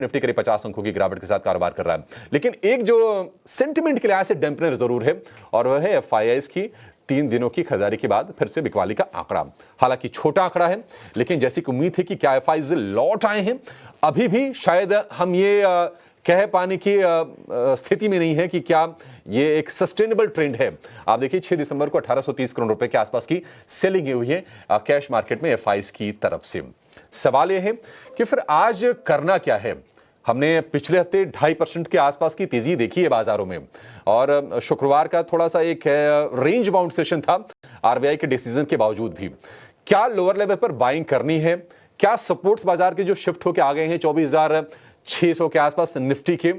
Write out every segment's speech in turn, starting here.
Nifty करीब 50 अंकों की गिरावट के साथ कारोबार कर रहा है। लेकिन एक जो सेंटिमेंट के लिहाज से डैम्पनर जरूर है और वह है एफआईआईज की 3 दिनों की खरीदारी के बाद फिर से बिकवाली का आंकड़ा। हालांकि छोटा आंकड़ा है, लेकिन जैसी कि उम्मीद है कि क्या एफआईआईज लौट आए हैं, अभी भी शायद हम ये कह पाने की स्थिति में नहीं है कि क्या ये एक सस्टेनेबल ट्रेंड है। आप देखिए 6 दिसंबर को 1830 करोड़ रुपए के आसपास की सेलिंग हुई है कैश मार्केट में एफआईआईज की तरफ से। सवाल यह है कि फिर आज करना क्या है। हमने पिछले हफ्ते 2.5% के आसपास की तेजी देखी है बाजारों में और शुक्रवार का थोड़ा सा एक रेंज बाउंड सेशन था आरबीआई के डिसीजन के बावजूद भी। क्या लोअर लेवल पर बाइंग करनी है? क्या सपोर्ट्स बाजार के जो शिफ्ट होकर आ गए हैं 24,600 के आसपास निफ्टी के,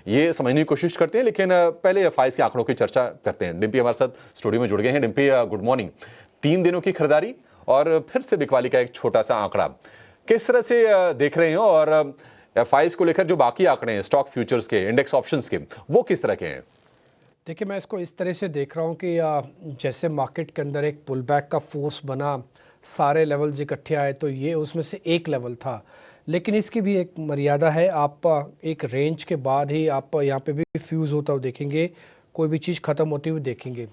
ये समझने की कोशिश करते हैं। लेकिन पहले एफआईआईज के आंकड़ों की चर्चा करते हैं। डिम्पी हमारे साथ स्टूडियो में जुड़ गए हैं। Dimpy, good morning. 3 दिनों की खरीदारी और फिर से बिकवाली का एक छोटा सा आंकड़ा किस तरह से देख रहे हैं, और एफआईआईज को लेकर जो बाकी आंकड़े हैं स्टॉक फ्यूचर्स के, इंडेक्स ऑप्शंस के, वो किस तरह के हैं? देखिए, मैं इसको इस तरह से देख रहा हूँ कि जैसे मार्केट के अंदर एक पुल बैक का फोर्स बना, सारे लेवल्स इकट्ठे आए, तो ये उसमें से एक लेवल था। लेकिन इसकी भी एक मर्यादा है। आप एक रेंज के बाद ही आप यहाँ पे भी फ्यूज़ होता हुआ देखेंगे, कोई भी चीज़ ख़त्म होती हुई देखेंगे।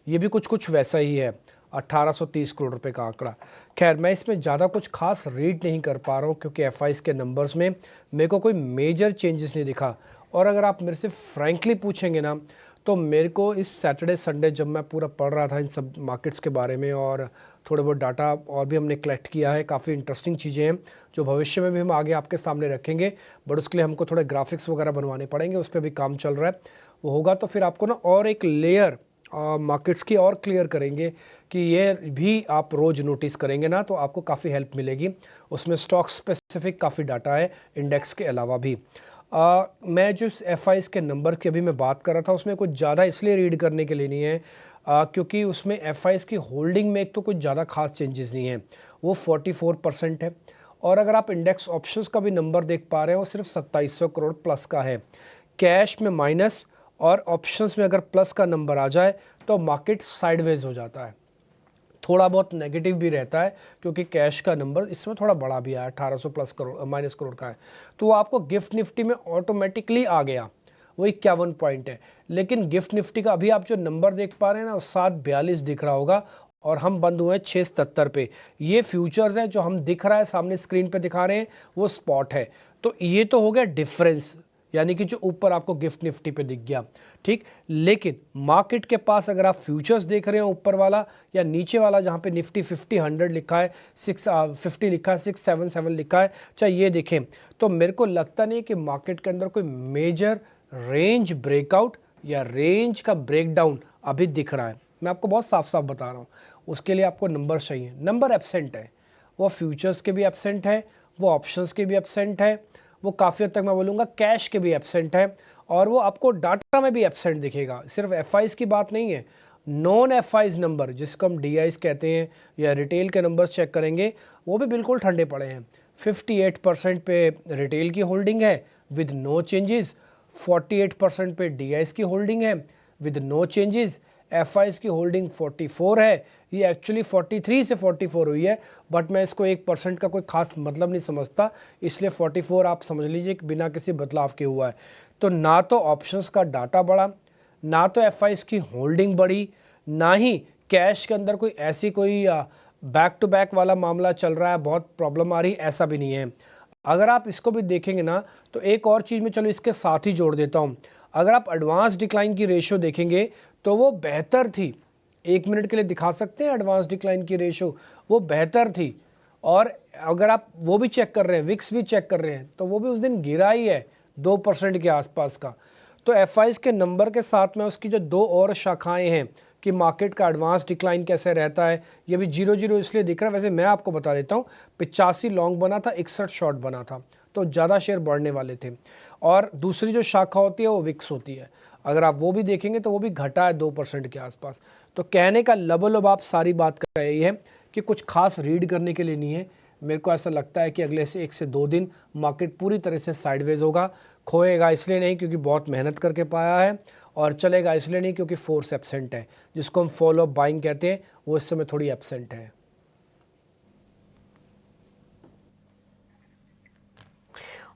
ये भी कुछ वैसा ही है, 1830 करोड़ रुपए का आंकड़ा। खैर, मैं इसमें ज़्यादा कुछ खास रीड नहीं कर पा रहा हूँ क्योंकि एफआईआईज के नंबर्स में मेरे को कोई मेजर चेंजेस नहीं दिखा। और अगर आप मेरे से फ्रैंकली पूछेंगे ना, तो मेरे को इस सैटरडे संडे जब मैं पूरा पढ़ रहा था इन सब मार्केट्स के बारे में और थोड़े बहुत डाटा और भी हमने कलेक्ट किया है, काफ़ी इंटरेस्टिंग चीज़ें हैं जो भविष्य में भी हम आगे आपके सामने रखेंगे। बट उसके लिए हमको थोड़े ग्राफिक्स वगैरह बनवाने पड़ेंगे, उस पर भी काम चल रहा है। वो होगा तो फिर आपको ना और एक लेयर मार्केट्स की और क्लियर करेंगे कि ये भी आप रोज़ नोटिस करेंगे ना, तो आपको काफ़ी हेल्प मिलेगी। उसमें स्टॉक स्पेसिफिक काफ़ी डाटा है इंडेक्स के अलावा भी। मैं जो एफआईआईज के नंबर की अभी मैं बात कर रहा था, उसमें कुछ ज़्यादा इसलिए रीड करने के लिए नहीं है क्योंकि उसमें एफआईआईज की होल्डिंग में एक तो कुछ ज़्यादा खास चेंजेस नहीं है, वो 44% है। और अगर आप इंडेक्स ऑप्शंस का भी नंबर देख पा रहे हैं, वो सिर्फ 2700 करोड़ प्लस का है। कैश में माइनस और ऑप्शंस में अगर प्लस का नंबर आ जाए तो मार्केट साइडवेज हो जाता है, थोड़ा बहुत नेगेटिव भी रहता है क्योंकि कैश का नंबर इसमें थोड़ा बड़ा भी आया, 1800 प्लस करोड़ माइनस करोड़ का है। तो आपको गिफ्ट निफ्टी में ऑटोमेटिकली आ गया, वो 51 पॉइंट है। लेकिन गिफ्ट निफ्टी का अभी आप जो नंबर देख पा रहे हैं ना, 742 दिख रहा होगा और हम बंद हुए हैं 677 पे। ये फ्यूचर्स है जो हम दिख रहा है सामने स्क्रीन पे दिखा रहे हैं, वो स्पॉट है। तो ये तो हो गया डिफरेंस, यानी कि जो ऊपर आपको गिफ्ट निफ्टी पे दिख गया, ठीक। लेकिन मार्केट के पास अगर आप फ्यूचर्स देख रहे हो, ऊपर वाला या नीचे वाला जहाँ पे निफ्टी 50 100 लिखा है, 650 लिखा है, 677 लिखा है, चाहे ये देखें, तो मेरे को लगता नहीं कि मार्केट के अंदर कोई मेजर रेंज ब्रेकआउट या रेंज का ब्रेकडाउन अभी दिख रहा है। मैं आपको बहुत साफ साफ बता रहा हूँ। उसके लिए आपको नंबर चाहिए, नंबर एब्सेंट है, वो फ्यूचर्स के भी एब्सेंट है, वो ऑप्शंस के भी एब्सेंट है, वो काफ़ी हद तक मैं बोलूँगा कैश के भी एब्सेंट है, और वो आपको डाटा में भी एब्सेंट दिखेगा। सिर्फ एफआईआईज की बात नहीं है, नॉन एफआईआईज नंबर जिसको हम डीआईज कहते हैं या रिटेल के नंबर्स चेक करेंगे, वो भी बिल्कुल ठंडे पड़े हैं। 58% पे रिटेल की होल्डिंग है विद नो चेंजेस, 48% पे डीआईज की होल्डिंग है विद नो चेंजेस, एफआईआईज की होल्डिंग 44 है। ये एक्चुअली 43 से 44 हुई है, बट मैं इसको 1% का कोई खास मतलब नहीं समझता, इसलिए 44 आप समझ लीजिए कि बिना किसी बदलाव के हुआ है। तो ना तो ऑप्शंस का डाटा बढ़ा, ना तो एफआईआईज की होल्डिंग बढ़ी, ना ही कैश के अंदर कोई ऐसी कोई बैक टू बैक वाला मामला चल रहा है, बहुत प्रॉब्लम आ रही, ऐसा भी नहीं है। अगर आप इसको भी देखेंगे ना, तो एक और चीज़ में चलो इसके साथ ही जोड़ देता हूँ। अगर आप एडवांस डिक्लाइन की रेशियो देखेंगे तो वो बेहतर थी। 1 मिनट के लिए दिखा सकते हैं एडवांस डिक्लाइन की रेशियो, वो बेहतर थी। और अगर आप वो भी चेक कर रहे हैं, विक्स भी चेक कर रहे हैं, तो वो भी उस दिन गिरा ही है 2% के आसपास का। तो एफआईआईज के नंबर के साथ में उसकी जो 2 और शाखाएं हैं कि मार्केट का एडवांस डिक्लाइन कैसे रहता है, ये भी 0-0 इसलिए दिख रहा है। वैसे मैं आपको बता देता हूँ, 85 लॉन्ग बना था, 61 शॉर्ट बना था, तो ज़्यादा शेयर बढ़ने वाले थे। और दूसरी जो शाखा होती है वो विक्स होती है, अगर आप वो भी देखेंगे तो वो भी घटा है 2% के आसपास। तो कहने का लबोलब आप सारी बात कर रही है कि कुछ खास रीड करने के लिए नहीं है। मेरे को ऐसा लगता है कि अगले से 1 से 2 दिन मार्केट पूरी तरह से साइडवेज होगा। खोएगा इसलिए नहीं क्योंकि बहुत मेहनत करके पाया है, और चलेगा इसलिए नहीं क्योंकि फोर्स एब्सेंट है, जिसको हम फॉलो बाइंग कहते हैं, वो इस समय थोड़ी एब्सेंट है।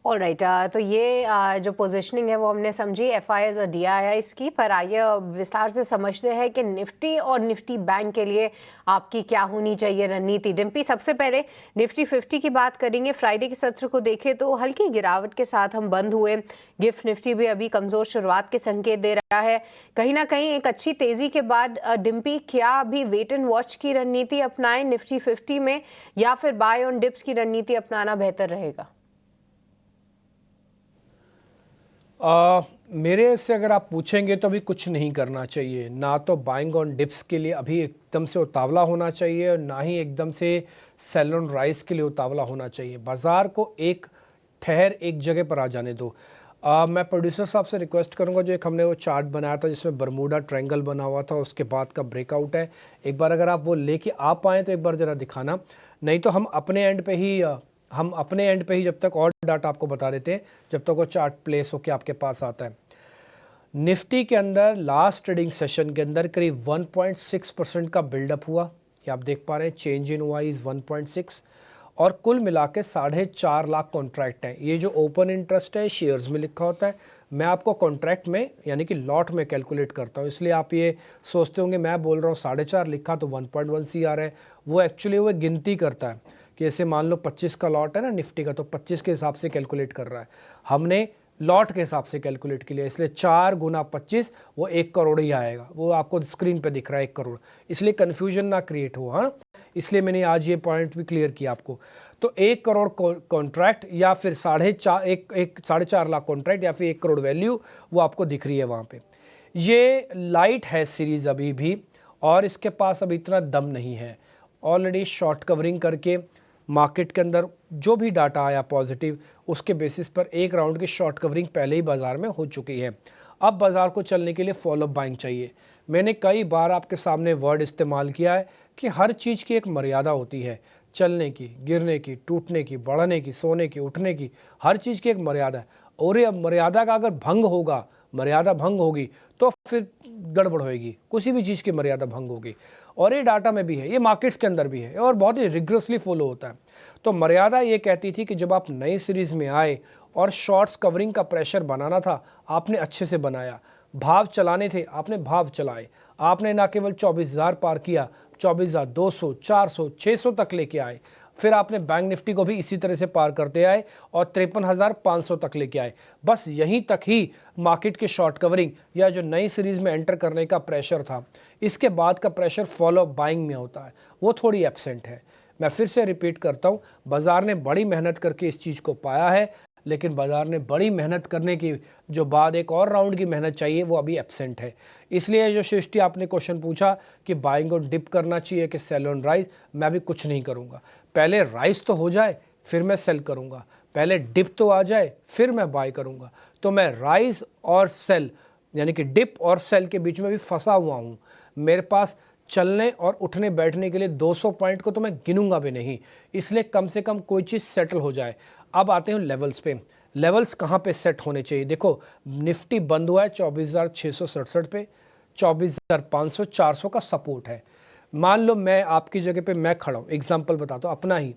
ऑलराइट, तो ये जो पोजीशनिंग है वो हमने समझी एफआईआईज और डीआईआईज की, पर आइए विस्तार से समझते हैं कि निफ्टी और निफ्टी बैंक के लिए आपकी क्या होनी चाहिए रणनीति। डिम्पी, सबसे पहले निफ्टी 50 की बात करेंगे। फ्राइडे के सत्र को देखें तो हल्की गिरावट के साथ हम बंद हुए। गिफ्ट निफ्टी भी अभी कमजोर शुरुआत के संकेत दे रहा है। कहीं ना कहीं एक अच्छी तेजी के बाद डिम्पी, क्या अभी वेट एंड वॉच की रणनीति अपनाएं निफ्टी 50 में, या फिर बाय ऑन डिप्स की रणनीति अपनाना बेहतर रहेगा? मेरे से अगर आप पूछेंगे तो अभी कुछ नहीं करना चाहिए। ना तो बाइंग ऑन डिप्स के लिए अभी एकदम से उतावला होना चाहिए और ना ही एकदम से सेल ऑन राइज के लिए उतावला होना चाहिए। बाज़ार को एक जगह पर आ जाने दो। मैं प्रोड्यूसर साहब से रिक्वेस्ट करूंगा, जो एक हमने वो चार्ट बनाया था जिसमें बरमूडा ट्रायंगल बना हुआ था, उसके बाद का ब्रेकआउट है, एक बार अगर आप वो लेके आ पाएँ तो एक बार ज़रा दिखाना। नहीं तो हम अपने एंड पे ही जब तक और डाटा आपको बता देते हैं जब तक वो चार्ट प्लेस होकर आपके पास आता है। निफ्टी के अंदर लास्ट ट्रेडिंग सेशन के अंदर करीब 1.6% का बिल्डअप हुआ, ये आप देख पा रहे हैं। चेंज इन वाई इज 1.6 और कुल मिला के 4.5 लाख कॉन्ट्रैक्ट हैं। ये जो ओपन इंटरेस्ट है शेयर्स में लिखा होता है, मैं आपको कॉन्ट्रैक्ट में यानी कि लॉट में कैलकुलेट करता हूँ, इसलिए आप ये सोचते होंगे मैं बोल रहा हूँ 4.5 लिखा तो 1.1 सी आ रहा है। वो एक्चुअली वो गिनती करता है कि ऐसे मान लो 25 का लॉट है ना निफ्टी का, तो 25 के हिसाब से कैलकुलेट कर रहा है। हमने लॉट के हिसाब से कैलकुलेट के लिए, इसलिए 4 गुना 25 वो 1 करोड़ ही आएगा। वो आपको स्क्रीन पे दिख रहा है 1 करोड़, इसलिए कन्फ्यूजन ना क्रिएट हो। हाँ, इसलिए मैंने आज ये पॉइंट भी क्लियर किया आपको। तो 1 करोड़ कॉन्ट्रैक्ट या फिर 4.5 लाख कॉन्ट्रैक्ट या फिर 1 करोड़ वैल्यू वो आपको दिख रही है वहाँ पे। ये लाइट है सीरीज अभी भी, और इसके पास अभी इतना दम नहीं है। ऑलरेडी शॉर्ट कवरिंग करके मार्केट के अंदर जो भी डाटा आया पॉजिटिव, उसके बेसिस पर एक राउंड की शॉर्ट कवरिंग पहले ही बाजार में हो चुकी है। अब बाजार को चलने के लिए फॉलो बाइंग चाहिए। मैंने कई बार आपके सामने वर्ड इस्तेमाल किया है कि हर चीज़ की एक मर्यादा होती है, चलने की, गिरने की, टूटने की, बढ़ने की, सोने की, उठने की, हर चीज़ की एक मर्यादा है। और ये मर्यादा का अगर भंग होगा, मर्यादा भंग होगी तो फिर गड़बड़ होएगी, किसी भी चीज़ की मर्यादा भंग होगी। और ये डाटा में भी है, ये मार्केट्स के अंदर भी है और बहुत ही रिग्रेसली फॉलो होता है। तो मर्यादा ये कहती थी कि जब आप नई सीरीज में आए और शॉर्ट्स कवरिंग का प्रेशर बनाना था, आपने अच्छे से बनाया। भाव चलाने थे, आपने भाव चलाए। आपने ना केवल 24,000 पार किया, 24,200, 400, 600 तक लेके आए। फिर आपने बैंक निफ्टी को भी इसी तरह से पार करते आए और 53,500 तक लेके आए। बस यहीं तक ही मार्केट की शॉर्ट कवरिंग या जो नई सीरीज में एंटर करने का प्रेशर था। इसके बाद का प्रेशर फॉलो बाइंग में होता है, वो थोड़ी एब्सेंट है। मैं फिर से रिपीट करता हूँ, बाजार ने बड़ी मेहनत करके इस चीज़ को पाया है, लेकिन बाजार ने बड़ी मेहनत करने की जो बाद एक और राउंड की मेहनत चाहिए वो अभी एब्सेंट है। इसलिए जो सृष्टि आपने क्वेश्चन पूछा कि बाइंग ऑन डिप करना चाहिए कि सेल ऑन राइज, मैं भी कुछ नहीं करूँगा। पहले राइज तो हो जाए फिर मैं सेल करूँगा, पहले डिप तो आ जाए फिर मैं बाय करूँगा। तो मैं राइज और सेल यानी कि डिप और सेल के बीच में भी फंसा हुआ हूँ। मेरे पास चलने और उठने बैठने के लिए 200 पॉइंट को तो मैं गिनूंगा भी नहीं, इसलिए कम से कम कोई चीज़ सेटल हो जाए। अब आते हैं लेवल्स पे। लेवल्स कहाँ पे सेट होने चाहिए? देखो, निफ्टी बंद हुआ है 24,667 पे, 24,500, 400 का सपोर्ट है। मान लो मैं आपकी जगह पे मैं खड़ा हूँ, एग्जाम्पल बताता हूँ अपना ही,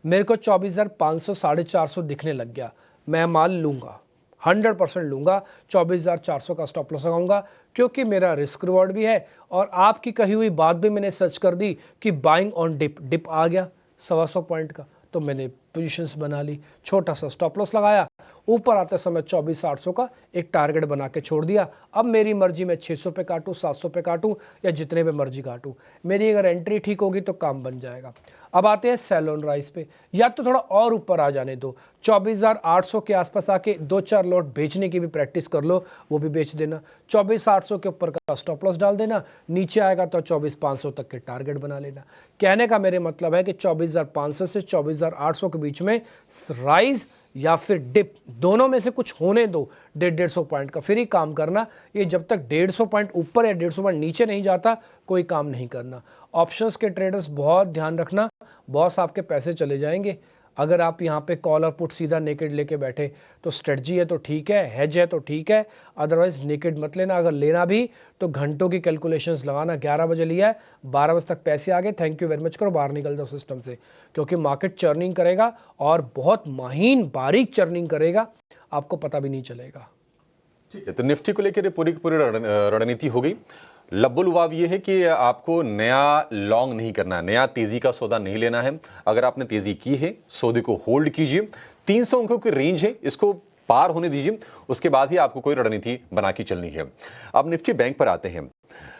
मेरे को 24,500, 450 दिखने लग गया, मैं माल लूँगा, 100% लूँगा, 24,400 का स्टॉप लॉस लगाऊंगा, क्योंकि मेरा रिस्क रिवॉर्ड भी है और आपकी कही हुई बात भी मैंने सर्च कर दी कि बाइंग ऑन डिप आ गया 125 पॉइंट का, तो मैंने पोजीशंस बना ली, छोटा सा स्टॉप लॉस लगाया, ऊपर आते समय 24,800 का एक टारगेट बना के छोड़ दिया। अब मेरी मर्जी में 600 पे काटूँ, 700 पे काटूँ या जितने पे मर्जी काटूँ, मेरी अगर एंट्री ठीक होगी तो काम बन जाएगा। अब आते हैं सेल ऑन राइज पे, या तो थोड़ा और ऊपर आ जाने दो, 24,800 के आसपास आके 2-4 लॉट बेचने की भी प्रैक्टिस कर लो, वो भी बेच देना। 24,800 के ऊपर का स्टॉप लॉस डाल देना, नीचे आएगा तो 24,500 तक के टारगेट बना लेना। कहने का मेरे मतलब है कि 24,500 से 24,800 के बीच में राइज या फिर डिप, दोनों में से कुछ होने दो 150 पॉइंट का, फिर ही काम करना। ये जब तक 150 पॉइंट ऊपर या 150 पॉइंट नीचे नहीं जाता कोई काम नहीं करना। ऑप्शंस के ट्रेडर्स बहुत ध्यान रखना, बॉस आपके पैसे चले जाएंगे। अगर आप यहाँ पे कॉल और पुट सीधा नेकेड लेके बैठे तो स्ट्रेटजी है तो ठीक है, हेज है तो ठीक है, अदरवाइज नेकेड मत लेना। अगर लेना भी तो घंटों की कैलकुलेशंस लगाना। 11 बजे लिया है, 12 बजे तक पैसे आ गए, थैंक यू वेरी मच करो, बाहर निकल जाओ सिस्टम से, क्योंकि मार्केट चर्निंग करेगा और बहुत महीन बारीक चर्निंग करेगा, आपको पता भी नहीं चलेगा। ठीक है, तो निफ्टी को लेकर पूरी की पूरी रणनीति हो गई। लब्बुलुआब ये है कि आपको नया लॉन्ग नहीं करना है, नया तेजी का सौदा नहीं लेना है। अगर आपने तेजी की है, सौदे को होल्ड कीजिए। 300 अंकों की रेंज है, इसको पार होने दीजिए, उसके बाद ही आपको कोई रणनीति बना के चलनी है। अब निफ्टी बैंक पर आते हैं।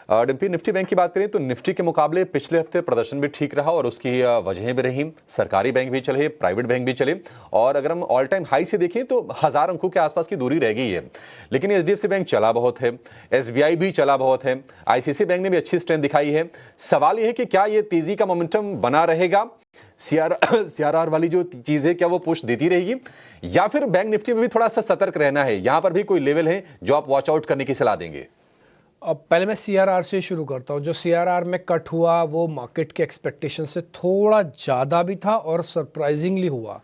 डिम्पी, निफ्टी बैंक की बात करें तो निफ्टी के मुकाबले पिछले हफ्ते प्रदर्शन भी ठीक रहा और उसकी वजहें भी रही। सरकारी बैंक भी चले, प्राइवेट बैंक भी चले, और अगर हम ऑल टाइम हाई से देखें तो 1000 अंकों के आसपास की दूरी रह गई है। लेकिन एचडीएफसी बैंक चला बहुत है, एसबीआई भी चला बहुत है, आईसीआईसीआई बैंक ने भी अच्छी स्ट्रेंथ दिखाई है। सवाल यह है कि क्या यह तेजी का मोमेंटम बना रहेगा? सीआरआर वाली जो चीज है क्या वो पुश देती रहेगी, या फिर बैंक निफ्टी में भी थोड़ा सा सतर्क रहना है? यहां पर भी कोई लेवल है जो आप वॉच आउट करने की सलाह देंगे? अब पहले मैं सीआरआर से शुरू करता हूँ। जो सीआरआर में कट हुआ वो मार्केट के एक्सपेक्टेशन से थोड़ा ज़्यादा भी था और सरप्राइजिंगली हुआ,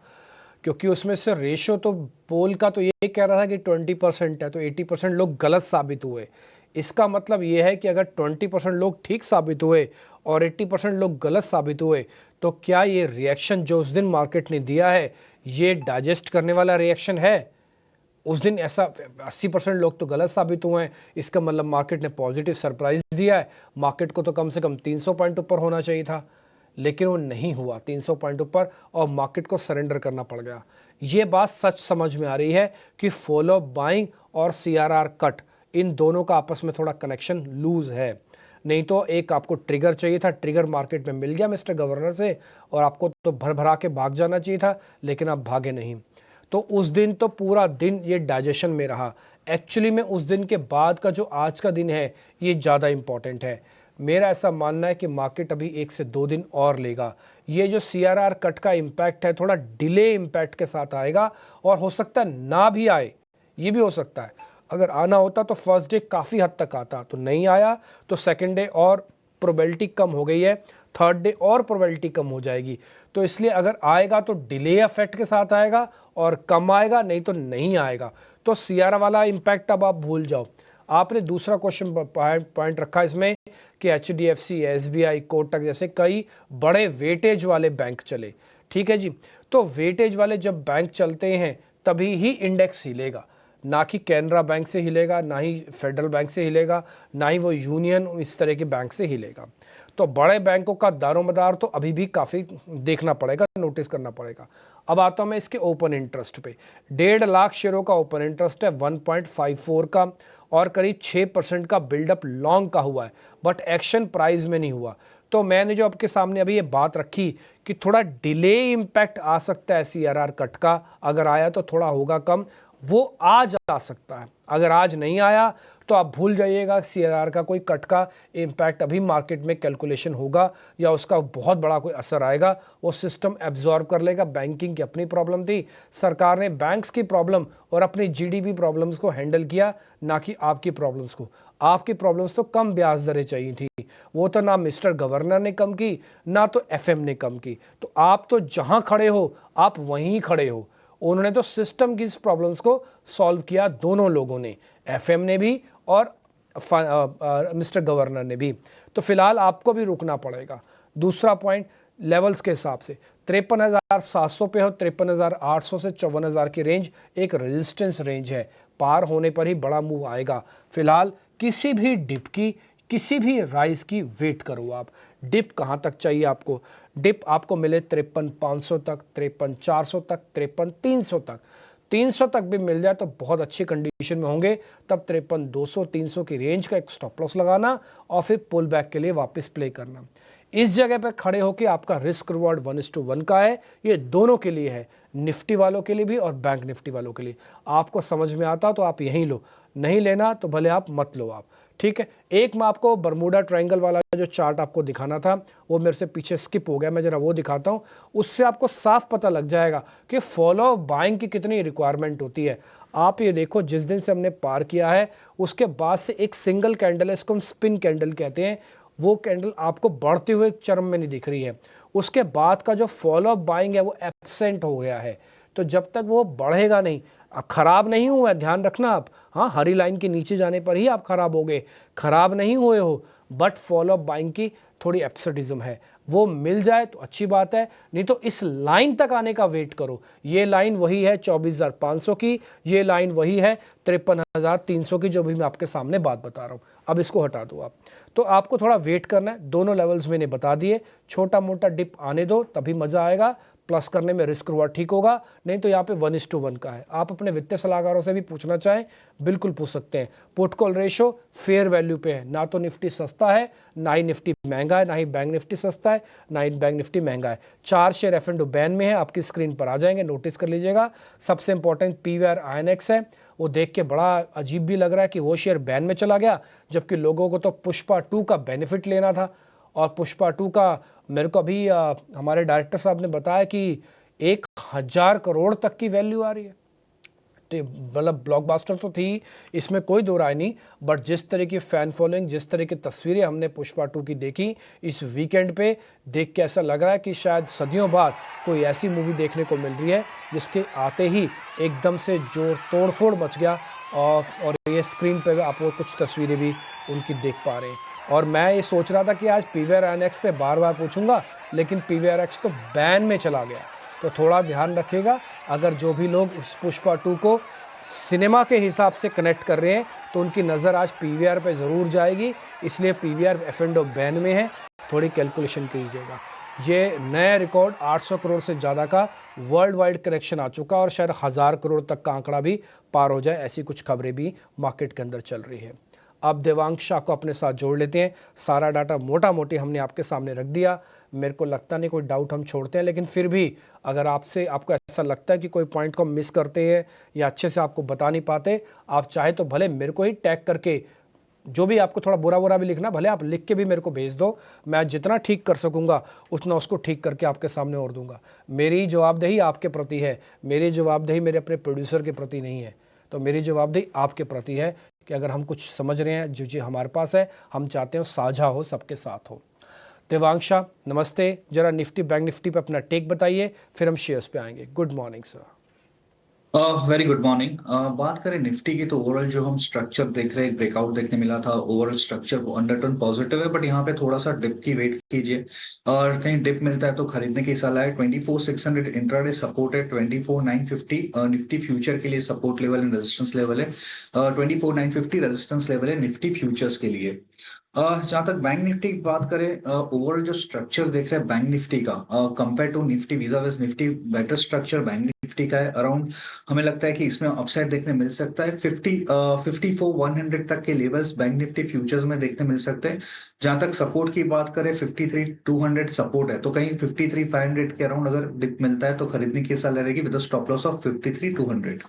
क्योंकि उसमें से रेशो तो पोल का तो ये कह रहा था कि 20% है, तो 80% लोग गलत साबित हुए। इसका मतलब ये है कि अगर 20% लोग ठीक साबित हुए और 80% लोग गलत साबित हुए, तो क्या ये रिएक्शन जो उस दिन मार्केट ने दिया है ये डाइजेस्ट करने वाला रिएक्शन है? उस दिन ऐसा 80% लोग तो गलत साबित हुए हैं, इसका मतलब मार्केट ने पॉजिटिव सरप्राइज दिया है। मार्केट को तो कम से कम 300 पॉइंट ऊपर होना चाहिए था, लेकिन वो नहीं हुआ 300 पॉइंट ऊपर, और मार्केट को सरेंडर करना पड़ गया। ये बात सच समझ में आ रही है कि फॉलो बाइंग और सीआरआर कट, इन दोनों का आपस में थोड़ा कनेक्शन लूज है। नहीं तो एक आपको ट्रिगर चाहिए था, ट्रिगर मार्केट में मिल गया मिस्टर गवर्नर से, और आपको तो भर भरा के भाग जाना चाहिए था, लेकिन आप भागे नहीं। तो उस दिन तो पूरा दिन ये डाइजेशन में रहा। एक्चुअली में उस दिन के बाद का जो आज का दिन है ये ज़्यादा इम्पॉर्टेंट है। मेरा ऐसा मानना है कि मार्केट अभी 1 से 2 दिन और लेगा। ये जो सीआरआर कट का इम्पैक्ट है थोड़ा डिले इम्पैक्ट के साथ आएगा, और हो सकता है ना भी आए, ये भी हो सकता है। अगर आना होता तो फर्स्ट डे काफ़ी हद तक आता, तो नहीं आया तो सेकेंड डे और प्रोबेबिलिटी कम हो गई है, थर्ड डे और प्रोबेबिलिटी कम हो जाएगी। तो इसलिए अगर आएगा तो डिले इफेक्ट के साथ आएगा और कम आएगा, नहीं तो नहीं आएगा। तो सीआरआर वाला इम्पैक्ट अब आप भूल जाओ। आपने दूसरा क्वेश्चन पॉइंट रखा इसमें कि एचडीएफसी, एसबीआई, कोटक जैसे कई बड़े वेटेज वाले बैंक चले। ठीक है जी, तो वेटेज वाले जब बैंक चलते हैं तभी ही इंडेक्स हिलेगा, ना कि कैनरा बैंक से हिलेगा, ना ही फेडरल बैंक से हिलेगा, ना ही वो यूनियन इस तरह के बैंक से हिलेगा। तो बड़े बैंकों का दारोमदार तो अभी भी काफ़ी देखना पड़ेगा, नोटिस करना पड़ेगा। अब आता हूँ मैं इसके ओपन इंटरेस्ट पे। 1.5 लाख शेयरों का ओपन इंटरेस्ट है, 1.54 का, और करीब 6% का बिल्डअप लॉन्ग का हुआ है, बट एक्शन प्राइस में नहीं हुआ। तो मैंने जो आपके सामने अभी ये बात रखी कि थोड़ा डिले इम्पैक्ट आ सकता है सीआरआर कट का, अगर आया तो थोड़ा होगा कम, वो आज आ सकता है। अगर आज नहीं आया तो आप भूल जाइएगा सीआरआर का कोई कट का इम्पैक्ट अभी मार्केट में कैलकुलेशन होगा, या उसका बहुत बड़ा कोई असर आएगा। वो सिस्टम एब्जॉर्ब कर लेगा। बैंकिंग की अपनी प्रॉब्लम थी, सरकार ने बैंक्स की प्रॉब्लम और अपनी जीडीपी प्रॉब्लम्स को हैंडल किया, ना कि आपकी प्रॉब्लम्स को। आपकी प्रॉब्लम्स तो कम ब्याज दरें चाहिए थी, वो तो ना मिस्टर गवर्नर ने कम की, ना तो एफएम ने कम की। तो आप तो जहां खड़े हो आप वहीं खड़े हो। उन्होंने तो सिस्टम की प्रॉब्लम्स को सॉल्व किया, दोनों लोगों ने, एफएम ने भी और मिस्टर गवर्नर ने भी। तो फिलहाल आपको भी रुकना पड़ेगा। दूसरा पॉइंट लेवल्स के हिसाब से 53,700 पे हो, 53,800 से 54,000 की रेंज एक रेजिस्टेंस रेंज है, पार होने पर ही बड़ा मूव आएगा। फिलहाल किसी भी डिप की, किसी भी राइज की वेट करो आप। डिप कहाँ तक चाहिए आपको? डिप आपको मिले 53,500 तक, 53,400 तक, 53,300 तक। 300 तक भी मिल जाए तो बहुत अच्छी कंडीशन में होंगे। तब 53,200, 300 की रेंज का एक स्टॉप लॉस लगाना और फिर पुल बैक के लिए वापस प्ले करना। इस जगह पे खड़े होकर आपका रिस्क रिवॉर्ड 1:1 का है। ये दोनों के लिए है, निफ्टी वालों के लिए भी और बैंक निफ्टी वालों के लिए। आपको समझ में आता तो आप यहीं लो, नहीं लेना तो भले आप मत लो आप। ठीक है, एक मैं आपको बरमूडा ट्रायंगल वाला जो चार्ट आपको दिखाना था वो मेरे से पीछे स्किप हो गया, मैं जरा वो दिखाता हूँ। उससे आपको साफ पता लग जाएगा कि फॉलो बाइंग की कितनी रिक्वायरमेंट होती है। आप ये देखो, जिस दिन से हमने पार किया है उसके बाद से एक सिंगल कैंडल है, इसको हम स्पिन कैंडल कहते हैं, वो कैंडल आपको बढ़ते हुए चरम में नहीं दिख रही है। उसके बाद का जो फॉलोअप बाइंग है वो एब्सेंट हो गया है। तो जब तक वो बढ़ेगा नहीं, खराब नहीं हुआ है, ध्यान रखना आप, हाँ हरी लाइन के नीचे जाने पर ही आप खराब हो गए, खराब नहीं हुए हो, बट फॉलोअप बाइंग की थोड़ी एब्सर्डिज्म है, वो मिल जाए तो अच्छी बात है, नहीं तो इस लाइन तक आने का वेट करो। ये लाइन वही है 24,500 की, ये लाइन वही है 53,300 की, जो भी मैं आपके सामने बात बता रहा हूँ। अब इसको हटा दो आप, तो आपको थोड़ा वेट करना है। दोनों लेवल्स मैंने बता दिए, छोटा मोटा डिप आने दो तभी मजा आएगा, प्लस करने में रिस्क रिवॉर्ड ठीक होगा, नहीं तो यहाँ पे 1:1 का है। आप अपने वित्तीय सलाहकारों से भी पूछना चाहें, बिल्कुल पूछ सकते हैं। Put call ratio fair value पे है, ना तो निफ्टी सस्ता है, ना ही निफ्टी महंगा है, ना ही बैंक निफ्टी सस्ता है, ना ही बैंक निफ्टी महंगा है। 4 शेयर F&O बैन में है, आपकी स्क्रीन पर आ जाएंगे, नोटिस कर लीजिएगा। सबसे इंपॉर्टेंट PVR INX है, वो देख के बड़ा अजीब भी लग रहा है कि वो शेयर बैन में चला गया, जबकि लोगों को तो पुष्पा 2 का बेनिफिट लेना था। और पुष्पा 2 का मेरे को अभी हमारे डायरेक्टर साहब ने बताया कि 1,000 करोड़ तक की वैल्यू आ रही है। तो मतलब ब्लॉकबस्टर तो थी, इसमें कोई दो राय नहीं, बट जिस तरह की फैन फॉलोइंग, जिस तरह की तस्वीरें हमने पुष्पा 2 की देखी इस वीकेंड पे, देख के ऐसा लग रहा है कि शायद सदियों बाद कोई ऐसी मूवी देखने को मिल रही है जिसके आते ही एकदम से जोर तोड़ फोड़ मच गया। और ये स्क्रीन पे आप वो कुछ तस्वीरें भी उनकी देख पा रहे हैं। और मैं ये सोच रहा था कि आज PVR INX पे बार बार पूछूंगा, लेकिन PVRX तो बैन में चला गया। तो थोड़ा ध्यान रखिएगा, अगर जो भी लोग इस पुष्पा 2 को सिनेमा के हिसाब से कनेक्ट कर रहे हैं तो उनकी नज़र आज PVR पे ज़रूर जाएगी, इसलिए PVR F&O बैन में है, थोड़ी कैलकुलेशन कीजिएगा। ये नया रिकॉर्ड 800 करोड़ से ज़्यादा का वर्ल्ड वाइड करेक्शन आ चुका, और शायद 1,000 करोड़ तक का आंकड़ा भी पार हो जाए, ऐसी कुछ खबरें भी मार्केट के अंदर चल रही है। अब देवांग शाह को अपने साथ जोड़ लेते हैं। सारा डाटा मोटा मोटी हमने आपके सामने रख दिया, मेरे को लगता नहीं कोई डाउट हम छोड़ते हैं, लेकिन फिर भी अगर आपको ऐसा लगता है कि कोई पॉइंट को हम मिस करते हैं या अच्छे से आपको बता नहीं पाते, आप चाहे तो भले मेरे को ही टैग करके, जो भी आपको थोड़ा बुरा बुरा भी लिखना, भले आप लिख के भी मेरे को भेज दो, मैं जितना ठीक कर सकूंगा उतना उसको ठीक करके आपके सामने और दूंगा। मेरी जवाबदेही आपके प्रति है, मेरी जवाबदेही मेरे अपने प्रोड्यूसर के प्रति नहीं है, तो मेरी जवाबदेही आपके प्रति है कि अगर हम कुछ समझ रहे हैं, जो चीज़ हमारे पास है, हम चाहते हैं साझा हो, सबके साथ हो। देवांग शाह नमस्ते, जरा निफ्टी बैंक निफ्टी पे अपना टेक बताइए, फिर हम शेयर्स पे आएंगे। Good morning sir. Very good morning. बात करें निफ्टी की तो ओवरऑल जो हम स्ट्रक्चर देख रहे हैं, ब्रेकआउट देखने मिला था, ओवरऑल स्ट्रक्चर अंडरटोन पॉजिटिव है, बट यहाँ पे थोड़ा सा डिप की वेट कीजिए, और कहीं डिप मिलता है तो खरीदने की सलाह है। 24,600 इंट्राडे सपोर्ट है, 24,950 निफ्टी फ्यूचर के लिए support level and resistance level है, 24,950 रेजिस्टेंस लेवल है निफ्टी फ्यूचर्स के लिए। जहां तक बैंक निफ्टी की बात करें, ओवरऑल जो स्ट्रक्चर देख रहे हैं बैंक निफ्टी का compare to Nifty vis-a-vis Nifty, better structure bank Nifty का है। अराउंड हमें लगता है कि इसमें अपसाइड देखने मिल सकता है, 54,100 तक के लेवल्स बैंक निफ्टी फ्यूचर्स में देखने मिल सकते हैं। जहां तक सपोर्ट की बात करें, 53,200 सपोर्ट है, तो कहीं 53,500 के अराउंड अगर डिप मिलता है तो खरीदने की सलाह रहेगी विद स्टॉप लॉस ऑफ 53,200।